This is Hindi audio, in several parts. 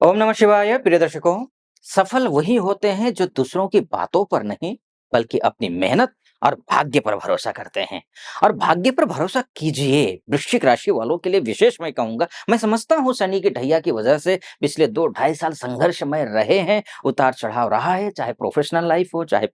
ओम नमः शिवाय प्रिय दर्शकों। सफल वही होते हैं जो दूसरों की बातों पर नहीं बल्कि अपनी मेहनत और भाग्य पर भरोसा करते हैं। और भाग्य पर भरोसा कीजिए, वृश्चिक राशि वालों के लिए विशेष मैं कहूंगा। मैं समझता हूँ शनि की ढैया की वजह से पिछले 2 ढाई साल संघर्षमय रहे हैं, उतार चढ़ाव रहा है, चाहे प्रोफेशनल लाइफ हो, चाहे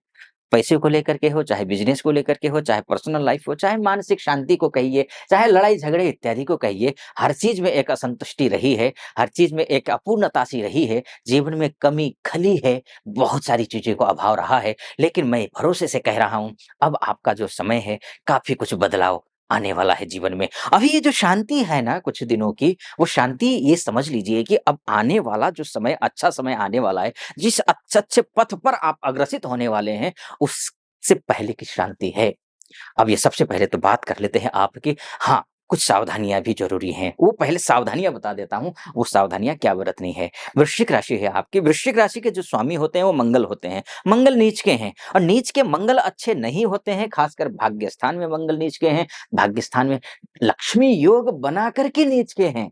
पैसे को लेकर के हो, चाहे बिज़नेस को लेकर के हो, चाहे पर्सनल लाइफ़ हो, चाहे मानसिक शांति को कहिए, चाहे लड़ाई-झगड़े इत्यादि को कहिए, हर चीज़ में एक असंतुष्टि रही है, हर चीज़ में एक अपूर्णता सी रही है, जीवन में कमी खली है, बहुत सारी चीज़ों का अभाव रहा है। लेकिन मैं भरोसे से कह रहा हूँ, अब आपका जो समय है, काफ़ी कुछ बदलाव आने वाला है जीवन में। अभी ये जो शांति है ना कुछ दिनों की, वो शांति ये समझ लीजिए कि अब आने वाला जो समय अच्छा समय आने वाला है, जिस अच्छे पथ पर आप अग्रसित होने वाले हैं, उससे पहले की शांति है। अब ये सबसे पहले तो बात कर लेते हैं आपकी। हाँ, कुछ सावधानियाँ भी ज़रूरी हैं। वो पहले सावधानियाँ बता देता हूँ, वो सावधानियाँ क्या बरतनी है। वृश्चिक राशि है आपकी, वृश्चिक राशि के जो स्वामी होते हैं वो मंगल होते हैं। मंगल नीच के हैं और नीच के मंगल अच्छे नहीं होते हैं, खासकर भाग्य स्थान में मंगल नीच के हैं, भाग्य स्थान में लक्ष्मी योग बना कर के नीच के हैं।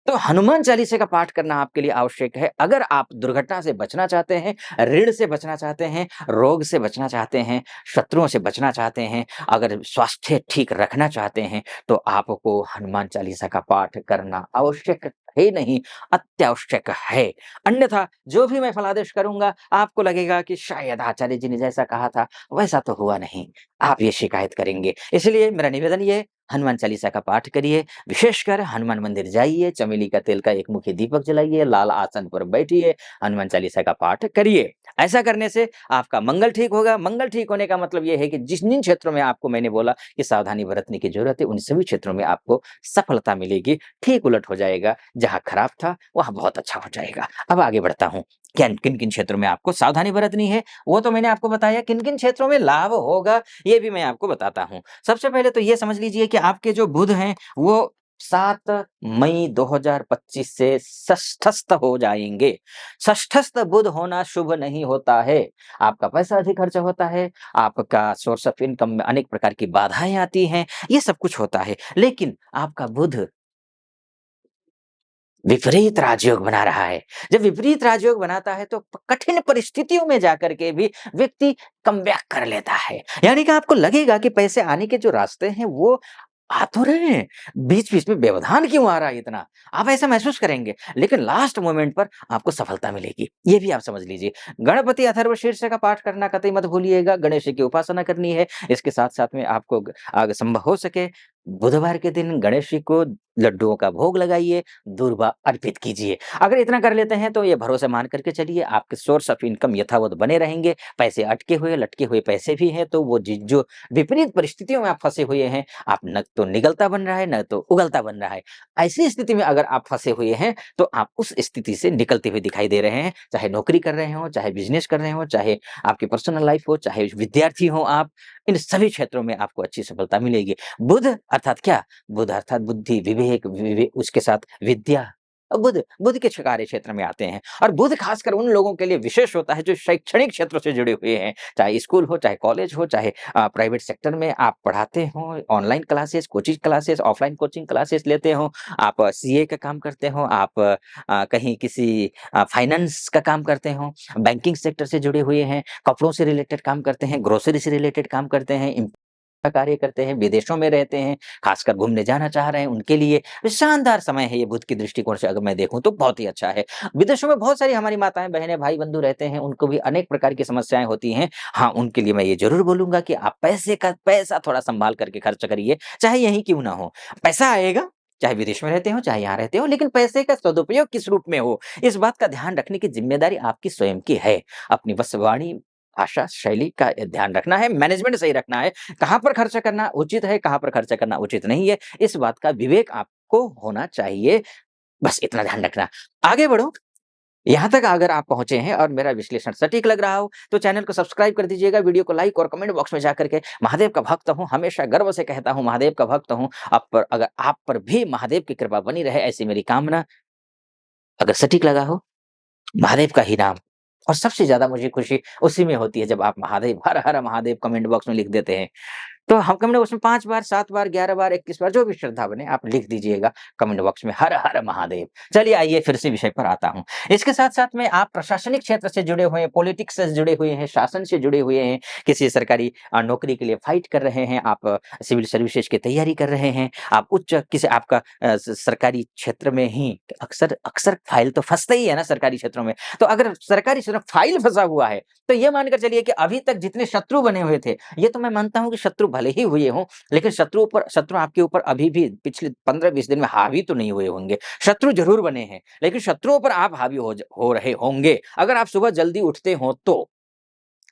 तो हनुमान चालीसा का पाठ करना आपके लिए आवश्यक है। अगर आप दुर्घटना से बचना चाहते हैं, ऋण से बचना चाहते हैं, रोग से बचना चाहते हैं, शत्रुओं से बचना चाहते हैं, अगर स्वास्थ्य ठीक रखना चाहते हैं, तो आपको हनुमान चालीसा का पाठ करना आवश्यक है नहीं, अत्यावश्यक है। अन्यथा जो भी मैं फलादेश करूँगा, आपको लगेगा कि शायद आचार्य जी ने जैसा कहा था, वैसा तो हुआ नहीं। आप ये शिकायत करेंगे। इसलिए मेरा निवेदन ये है, हनुमान चालीसा का पाठ करिए, विशेषकर हनुमान मंदिर जाइए, चमेली का तेल का एक मुखी दीपक जलाइए, लाल आसन पर बैठिए, हनुमान चालीसा का पाठ करिए। ऐसा करने से आपका मंगल ठीक होगा। मंगल ठीक होने का मतलब ये है कि जिन क्षेत्रों में आपको मैंने बोला कि सावधानी बरतने की ज़रूरत है, उन सभी क्षेत्रों में आपको सफलता मिलेगी, ठीक उलट हो जाएगा। जहाँ खराब था, वहाँ बहुत अच्छा हो जाएगा। अब आगे बढ़ता हूँ। क्या किन-किन क्षेत्रों में आपको सावधानी बरतनी है, वो तो मैंने आपको बताया। किन-किन क्षेत्रों में लाभ होगा, ये भी मैं आपको बताता हूँ। सबसे पहले तो ये समझ लीजिए कि आपके जो बुध हैं, वो 7 मई 2025 से षष्ठस्थ हो जाएँगे। षष्ठस्थ बुध होना शुभ नहीं होता है। आपका पैसा अधिक खर्च होता है, आपका सोर्स ऑफ इनकम में अनेक प्रकार की बाधाएँ आती हैं, ये सब कुछ होता है। लेकिन आपका बुध विपरीत राजयोग बना रहा है। जब विपरीत राजयोग बनाता है तो कठिन परिस्थितियों में जाकर के भी व्यक्ति कमबैक कर लेता है। यानी कि आपको लगेगा कि पैसे आने के जो रास्ते हैं वो आ तो रहे हैं, बीच-बीच में व्यवधान क्यों आ रहा है इतना? आप ऐसा महसूस करेंगे, लेकिन लास्ट मोमेंट पर आपको सफलता मिलेगी। ये भी आप समझ लीजिए। गणपति अथर्वशीर्ष का पाठ करना कतई मत भूलिएगा, गणेश जी की उपासना करनी है। इसके साथ-साथ में आपको अगर संभव हो सके, बुधवार के दिन गणेश जी को लड्डुओं का भोग लगाइए, दूर्वा अर्पित कीजिए। अगर इतना कर लेते हैं तो ये भरोसा मान करके चलिए, आपके सोर्स ऑफ इनकम यथावत बने रहेंगे। पैसे अटके हुए, लटके हुए पैसे भी हैं, तो वो जो विपरीत परिस्थितियों में आप फँसे हुए हैं, आप न तो निगलता बन रहा है, न तो उगलता बन रहा है। ऐसी स्थिति में अगर आप फँसे हुए हैं, तो आप उस स्थिति से निकलते हुए दिखाई दे रहे हैं। चाहे नौकरी कर रहे हों, चाहे बिज़नेस कर रहे हों, चाहे आपकी पर्सनल लाइफ़ हो, चाहे विद्यार्थी हों आप, इन सभी क्षेत्रों में आपको अच्छी सफलता मिलेगी। बुध अर्थात क्या? बुध अर्थात बुद्धि, विवेक, उसके साथ विद्या। बुध के कार्य क्षेत्र में आते हैं और बुध खासकर उन लोगों के लिए विशेष होता है जो शैक्षणिक क्षेत्र से जुड़े हुए हैं। चाहे स्कूल हो, चाहे कॉलेज हो, चाहे प्राइवेट सेक्टर में आप पढ़ाते हों, online classes, coaching classes, offline coaching classes लेते हों, आप सीए का काम करते हों, आप कहीं किसी फाइनेंस का काम करते हों, बैंकिंग सेक्टर से जुड़े हुए हैं, कपड़ों से रिलेटेड काम करते हैं, ग्रोसरी से रिलेटेड काम करते हैं, का कार्य करते हैं, विदेशों में रहते हैं, खासकर घूमने जाना चाह रहे हैं, उनके लिए शानदार समय है ये बुध की दृष्टिकोण से अगर मैं देखूँ तो बहुत ही अच्छा है। विदेशों में बहुत सारी हमारी माताएँ, बहनें, भाई-बंधु रहते हैं, उनको भी अनेक प्रकार की समस्याएँ होती हैं। हाँ, उनके लिए मैं ये ज़रूर बोलूँगा कि आप पैसा थोड़ा सँभाल करके खर्च करिए, चाहे यहीं क्यों ना हो। पैसा आएगा, चाहे विदेश में रहते हो, चाहे यहाँ रहते हो, लेकिन पैसे का सदुपयोग किस रूप में हो, इस बात का ध्यान रखने की ज़िम्मेदारी आपकी स्वयं की है। अपनी बस वाणी, भाषा, शैली का ध्यान रखना है, मैनेजमेंट सही रखना है। कहाँ पर खर्चा करना उचित है, कहाँ पर खर्चा करना उचित नहीं है, इस बात का विवेक आपको होना चाहिए। बस इतना ध्यान रखना। आगे बढ़ो, यहाँ तक अगर आप पहुँचे हैं और मेरा विश्लेषण सटीक लग रहा हो, तो चैनल को सब्सक्राइब कर दीजिएगा, वीडियो को लाइक और कमेंट बॉक्स में जाकर के महादेव का भक्त हूँ, हमेशा गर्व से कहता हूँ महादेव का भक्त हूँ। अगर आप पर भी महादेव की कृपा बनी रहे, ऐसी मेरी कामना। अगर सटीक लगा हो, महादेव का ही नाम। और सबसे ज़्यादा मुझे खुशी उसी में होती है जब आप महादेव हर हर महादेव कमेंट बॉक्स में लिख देते हैं। तो हम कमेंट बॉक्स में 5 बार, 7 बार, 11 बार, 21 बार जो भी श्रद्धा बने आप लिख दीजिएगा कमेंट बॉक्स में हर हर महादेव। चलिए आइए फिर से विषय पर आता हूँ। इसके साथ-साथ में आप प्रशासनिक क्षेत्र से जुड़े हुए हैं, पॉलिटिक्स से जुड़े हुए हैं, शासन से जुड़े हुए हैं, किसी सरकारी नौकरी के लिए फाइट कर रहे हैं, आप सिविल सर्विसेज की तैयारी कर रहे हैं, आप उच्च किसी आपका सरकारी क्षेत्र में ही अक्सर अक्सर फाइल तो फँसता ही है ना सरकारी क्षेत्रों में। तो अगर सरकारी क्षेत्र में फाइल फँसा हुआ है, तो ये मानकर चलिए कि अभी तक जितने शत्रु बने हुए थे, ये तो मैं मानता हूँ कि शत्रु भले ही हुए हों, लेकिन शत्रु आपके ऊपर अभी भी पिछले 15-20 दिन में हावी तो नहीं हुए होंगे। शत्रु ज़रूर बने हैं, लेकिन शत्रुओं पर आप हावी हो रहे होंगे, अगर आप सुबह जल्दी उठते हो तो।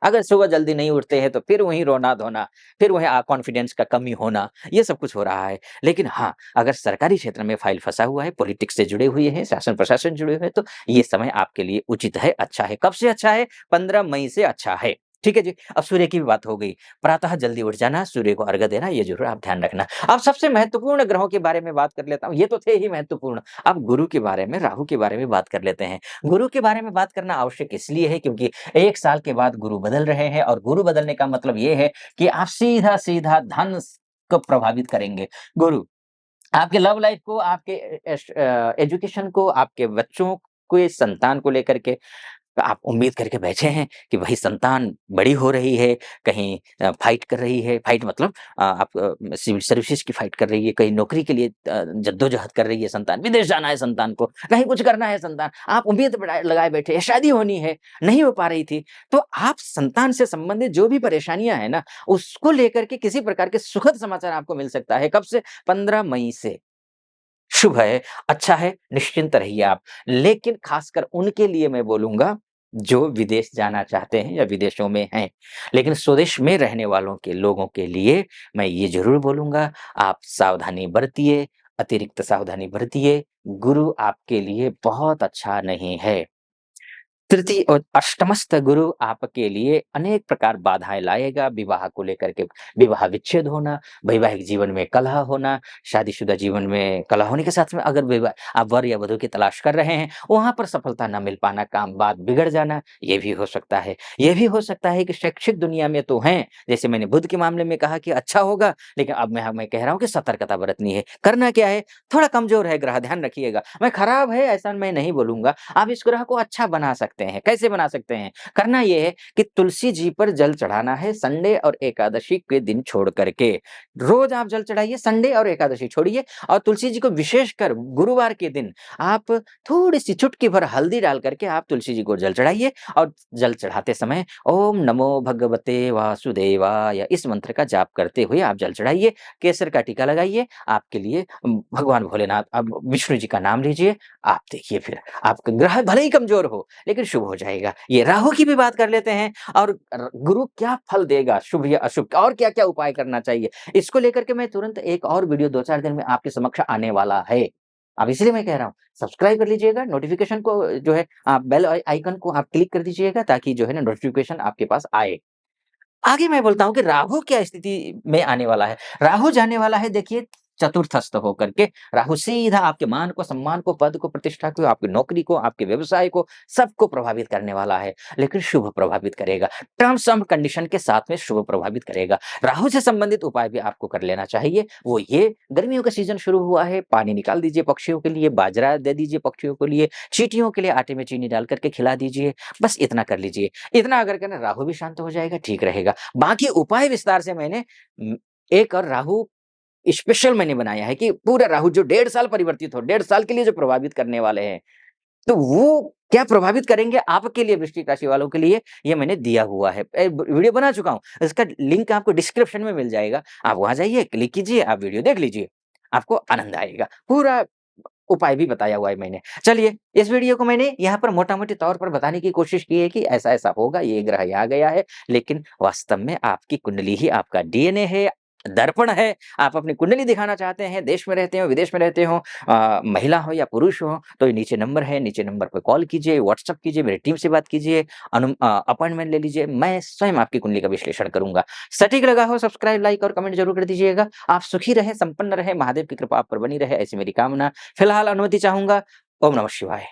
अगर सुबह जल्दी नहीं उठते हैं, तो फिर वहीं रोना-धोना, फिर वहीं कॉन्फिडेंस का कमी होना, ये सब कुछ हो रहा है। लेकिन हाँ, अगर सरकारी क्षेत्र में फाइल फँसा हुआ है, पॉलिटिक्स से जुड़े हुए हैं, शासन-प्रशासन जुड़े हुए हैं, तो ये समय आपके लिए उचित है, अच्छा है। कब से अच्छा है? 15 मई से अच्छा है। ठीक है जी? अब सूर्य की भी बात हो गई। प्रातः जल्दी उठ जाना, सूर्य को अर्घ्य देना, ये ज़रूर आप ध्यान रखना। अब सबसे महत्वपूर्ण ग्रहों के बारे में बात कर लेता हूँ, ये तो थे ही महत्वपूर्ण। अब गुरु के बारे में, राहु के बारे में बात कर लेते हैं। गुरु के बारे में बात करना आवश्यक इसलिए है क्योंकि 1 साल के बाद गुरु बदल रहे हैं और गुरु बदलने का मतलब ये है कि आप सीधा-सीधा धन को प्रभावित करेंगे। गुरु आपके लव लाइफ को, आपके एजुकेशन को, आपके बच्चों को, संतान को लेकर के आप उम्मीद करके बैठे हैं कि वही संतान बड़ी हो रही है, कहीं फाइट कर रही है, फाइट मतलब आप सिविल सर्विसेज़ की फाइट कर रही है, कहीं नौकरी के लिए जद्दोजहद कर रही है संतान, विदेश जाना है संतान को, कहीं कुछ करना है संतान, आप उम्मीद बढ़ाए लगाए बैठे हैं, शादी होनी है, नहीं हो पा रही थी। तो आप संतान से संबंधित जो भी परेशानियाँ हैं ना, उसको लेकर के किसी प्रकार के सुखद समाचार आपको मिल सकता है। कब से? 15 मई से। शुभ है, अच्छा है, निश्चिंत रहिए आप। लेकिन खासकर उनके लिए मैं बोलूँगा, जो विदेश जाना चाहते हैं या विदेशों में हैं। लेकिन स्वदेश में रहने वालों के लोगों के लिए मैं ये ज़रूर बोलूँगा, आप सावधानी बरतिए, अतिरिक्त सावधानी बरतिए। गुरु आपके लिए बहुत अच्छा नहीं है। तृतीय और अष्टमस्थ गुरु आपके लिए अनेक प्रकार बाधाएँ लाएगा, विवाह को लेकर के विवाह विच्छेद होना, वैवाहिक जीवन में कलह होना, शादीशुदा जीवन में कलह होने के साथ में अगर आप वर या वधू की तलाश कर रहे हैं, वहाँ पर सफलता ना मिल पाना, काम-बात बिगड़ जाना, ये भी हो सकता है। ये भी हो सकता है कि शैक्षिक दुनिया में तो हैं, जैसे मैंने बुध के मामले में कहा कि अच्छा होगा, लेकिन अब मैं कह रहा हूँ कि सतर्कता बरतनी है। करना क्या है? थोड़ा कमज़ोर है ग्रह, ध्यान रखिएगा। मैं खराब है ऐसा मैं नहीं बोलूँगा, आप इस ग्रह को अच्छा बना सकते हैं। कैसे बना सकते हैं? करना ये है कि तुलसी जी पर जल चढ़ाना है संडे और एकादशी के दिन छोड़ कर के। रोज़ आप जल चढ़ाइए, संडे और एकादशी छोड़िए और तुलसी जी को विशेषकर गुरुवार के दिन आप थोड़ी-सी चुटकी भर हल्दी डाल कर के आप तुलसी जी को जल चढ़ाइए और जल चढ़ाते समय ओम नमो भगवते वासुदेवाय इस मंत्र का जाप करते हुए आप जल चढ़ाइए, केसर का टीका लगाइए, आपके लिए भगवान भोलेनाथ अब विष्णु जी का नाम लीजिए, आप देखिए फिर आपका ग्रह भले ही कमज़ोर हो, लेकिन शुभ हो जाएगा। ये राहु की भी बात कर लेते हैं और गुरु क्या फल देगा, शुभ या अशुभ और क्या-क्या उपाय करना चाहिए, इसको लेकर के मैं तुरंत एक और वीडियो 2-4 दिन में आपके समक्ष आने वाला है। अब इसलिए मैं कह रहा हूँ, सब्सक्राइब कर लीजिएगा, नोटिफ़िकेशन को जो है बेल आइकन को आप क्लिक कर दीजिएगा ताकि जो है ना नोटिफ़िकेशन आपके पास आए। आगे मैं बोलता हूँ कि राहु क्या स्थिति में आने वाला है। राहु जाने वाला है देखिए चतुर्थस्थ होकर के, राहु सीधा आपके मान को, सम्मान को, पद को, प्रतिष्ठा को, आपकी नौकरी को, आपके व्यवसाय को, सबको प्रभावित करने वाला है, लेकिन शुभ प्रभावित करेगा। टर्म्स एंड कंडीशन के साथ में शुभ प्रभावित करेगा। राहु से संबंधित उपाय भी आपको कर लेना चाहिए। वो ये गर्मियों का सीज़न शुरू हुआ है, पानी निकाल दीजिए पक्षियों के लिए, बाजरा दे दीजिए पक्षियों के लिए, चींटियों के लिए आटे में चीनी डाल कर के खिला दीजिए। बस इतना कर लीजिए। इतना अगर करें राहु भी शांत हो जाएगा, ठीक रहेगा। बाकी उपाय विस्तार से मैंने एक और राहु स्पेशल मैंने बनाया है कि पूरा राहु जो 1.5 साल परिवर्तित हो, 1.5 साल के लिए जो प्रभावित करने वाले हैं, तो वो क्या प्रभावित करेंगे आपके लिए वृश्चिक राशि वालों के लिए, ये मैंने दिया हुआ है। वीडियो बना चुका हूँ, इसका लिंक आपको डिस्क्रिप्शन में मिल जाएगा। आप वहाँ जाइए, क्लिक कीजिए, आप वीडियो देख लीजिए, आपको आनंद आएगा। पूरा उपाय भी बताया हुआ है मैंने। चलिए, इस वीडियो को मैंने यहाँ पर मोटा-मोटी तौर पर बताने की कोशिश की है कि ऐसा-ऐसा होगा, ये ग्रह यहाँ गया है, लेकिन वास्तव में आपकी कुंडली ही आपका डीएनए है, दर्पण है। आप अपनी कुंडली दिखाना चाहते हैं, देश में रहते हो, विदेश में रहते हो, महिला हो या पुरुष हो, तो ये नीचे नंबर है, नीचे नंबर पे कॉल कीजिए, व्हाट्सएप कीजिए, मेरी टीम से बात कीजिए, अपॉइंटमेंट ले लीजिए, मैं स्वयं आपकी कुंडली का विश्लेषण करूँगा। सटीक लगा हो सब्सक्राइब, लाइक और कमेंट ज़रूर कर दीजिएगा। आप सुखी रहें, संपन्न रहें, महादेव की कृपा आप पर बनी रहे, ऐसी मेरी कामना। फिलहाल अनुमति चाहूँगा। ओम नमः शिवाय।